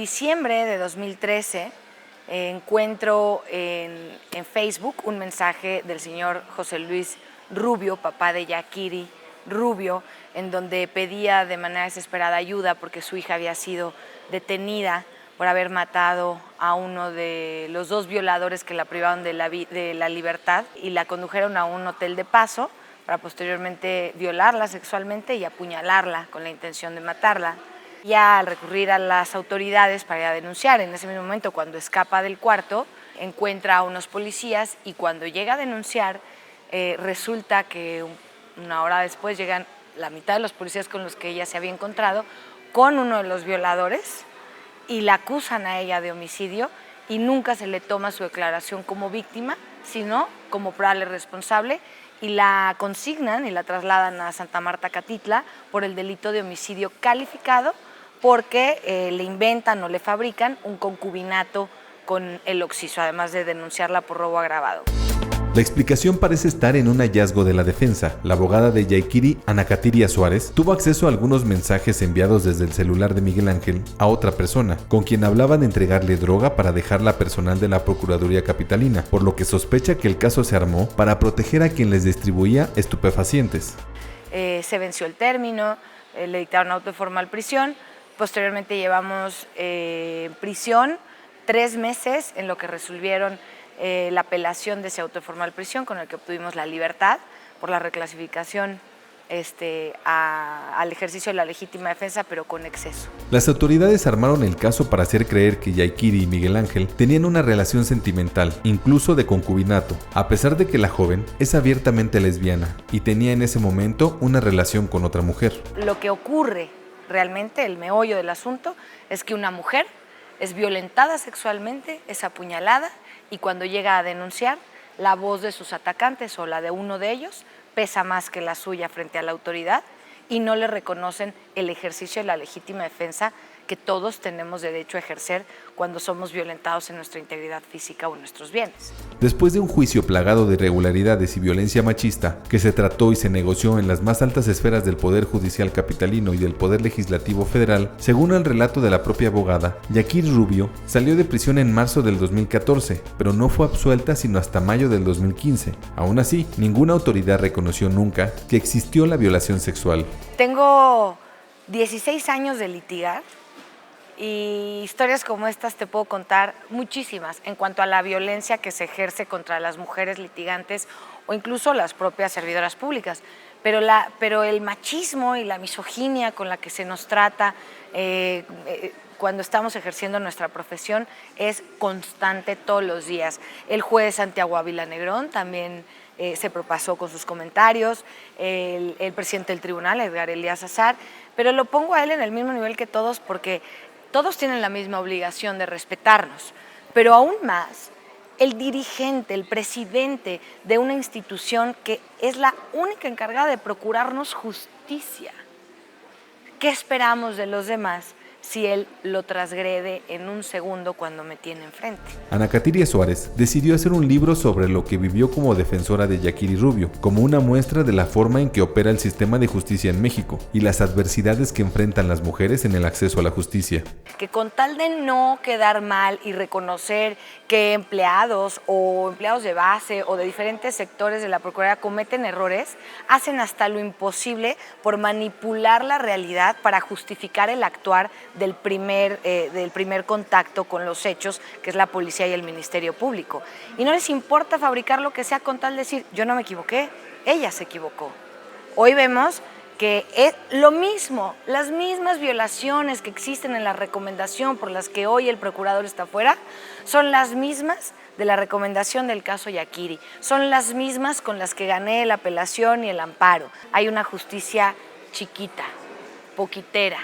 diciembre de 2013 encuentro en Facebook un mensaje del señor José Luis Rubio, papá de Yakiri Rubio, en donde pedía de manera desesperada ayuda porque su hija había sido detenida por haber matado a uno de los dos violadores que la privaron de la libertad y la condujeron a un hotel de paso para posteriormente violarla sexualmente y apuñalarla con la intención de matarla. Ya al recurrir a las autoridades para ir a denunciar, en ese mismo momento cuando escapa del cuarto, encuentra a unos policías y cuando llega a denunciar, resulta que una hora después llegan la mitad de los policías con los que ella se había encontrado con uno de los violadores y la acusan a ella de homicidio y nunca se le toma su declaración como víctima, sino como probable responsable y la consignan y la trasladan a Santa Marta Catitla por el delito de homicidio calificado porque le inventan o le fabrican un concubinato con el occiso, además de denunciarla por robo agravado. La explicación parece estar en un hallazgo de la defensa. La abogada de Yakiri, Ana Katiria Suárez, tuvo acceso a algunos mensajes enviados desde el celular de Miguel Ángel a otra persona, con quien hablaban de entregarle droga para dejarla personal de la Procuraduría Capitalina, por lo que sospecha que el caso se armó para proteger a quien les distribuía estupefacientes. Se venció el término, le dictaron auto de formal prisión, posteriormente llevamos prisión 3 meses en lo que resolvieron la apelación de ese auto de formal prisión con el que obtuvimos la libertad por la reclasificación al ejercicio de la legítima defensa, pero con exceso. Las autoridades armaron el caso para hacer creer que Yakiri y Miguel Ángel tenían una relación sentimental, incluso de concubinato, a pesar de que la joven es abiertamente lesbiana y tenía en ese momento una relación con otra mujer. Lo que ocurre realmente, el meollo del asunto, es que una mujer es violentada sexualmente, es apuñalada y cuando llega a denunciar, la voz de sus atacantes o la de uno de ellos pesa más que la suya frente a la autoridad y no le reconocen el ejercicio de la legítima defensa que todos tenemos derecho a ejercer cuando somos violentados en nuestra integridad física o en nuestros bienes. Después de un juicio plagado de irregularidades y violencia machista que se trató y se negoció en las más altas esferas del Poder Judicial Capitalino y del Poder Legislativo Federal, según el relato de la propia abogada, Yakiri Rubio salió de prisión en marzo del 2014, pero no fue absuelta sino hasta mayo del 2015. Aún así, ninguna autoridad reconoció nunca que existió la violación sexual. Tengo 16 años de litigar y historias como estas te puedo contar muchísimas en cuanto a la violencia que se ejerce contra las mujeres litigantes o incluso las propias servidoras públicas. Pero el machismo y la misoginia con la que se nos trata cuando estamos ejerciendo nuestra profesión es constante todos los días. El juez Santiago Ávila Negrón también se propasó con sus comentarios, el presidente del tribunal, Edgar Elías Azar, pero lo pongo a él en el mismo nivel que todos porque todos tienen la misma obligación de respetarnos, pero aún más el dirigente, el presidente de una institución que es la única encargada de procurarnos justicia. ¿Qué esperamos de los demás si él lo transgrede en un segundo cuando me tiene enfrente? Ana Katiria Suárez decidió hacer un libro sobre lo que vivió como defensora de Yakiri Rubio, como una muestra de la forma en que opera el sistema de justicia en México y las adversidades que enfrentan las mujeres en el acceso a la justicia. Que con tal de no quedar mal y reconocer que empleados o empleados de base o de diferentes sectores de la Procuraduría cometen errores, hacen hasta lo imposible por manipular la realidad para justificar el actuar del primer contacto con los hechos, que es la policía y el Ministerio Público. Y no les importa fabricar lo que sea con tal de decir, yo no me equivoqué, ella se equivocó. Hoy vemos que es lo mismo, las mismas violaciones que existen en la recomendación por las que hoy el procurador está fuera, son las mismas de la recomendación del caso Yakiri, son las mismas con las que gané la apelación y el amparo. Hay una justicia chiquita, poquitera,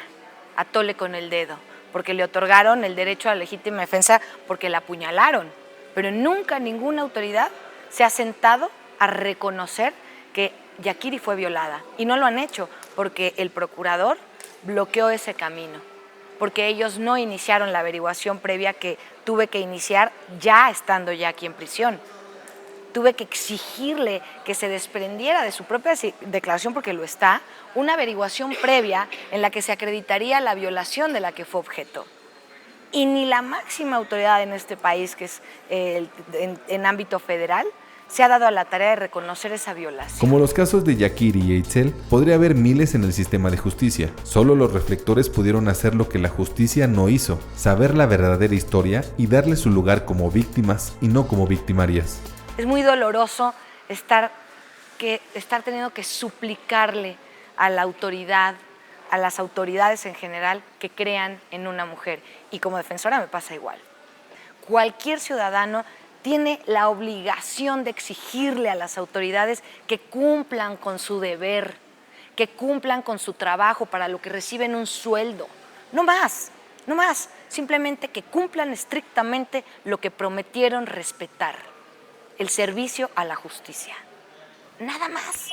a tole con el dedo, porque le otorgaron el derecho a la legítima defensa porque la apuñalaron, pero nunca ninguna autoridad se ha sentado a reconocer que Yakiri fue violada y no lo han hecho porque el procurador bloqueó ese camino, porque ellos no iniciaron la averiguación previa que tuve que iniciar ya estando ya aquí en prisión. Tuve que exigirle que se desprendiera de su propia declaración, porque lo está, una averiguación previa en la que se acreditaría la violación de la que fue objeto. y ni la máxima autoridad en este país, que es en ámbito federal, se ha dado a la tarea de reconocer esa violación. Como los casos de Yakiri y Eitzel, podría haber miles en el sistema de justicia. Solo los reflectores pudieron hacer lo que la justicia no hizo, saber la verdadera historia y darle su lugar como víctimas y no como victimarias. Es muy doloroso estar teniendo que suplicarle a la autoridad, a las autoridades en general, que crean en una mujer. Y como defensora me pasa igual. Cualquier ciudadano tiene la obligación de exigirle a las autoridades que cumplan con su deber, que cumplan con su trabajo para lo que reciben un sueldo. No más, no más. Simplemente que cumplan estrictamente lo que prometieron respetar: el servicio a la justicia. Nada más.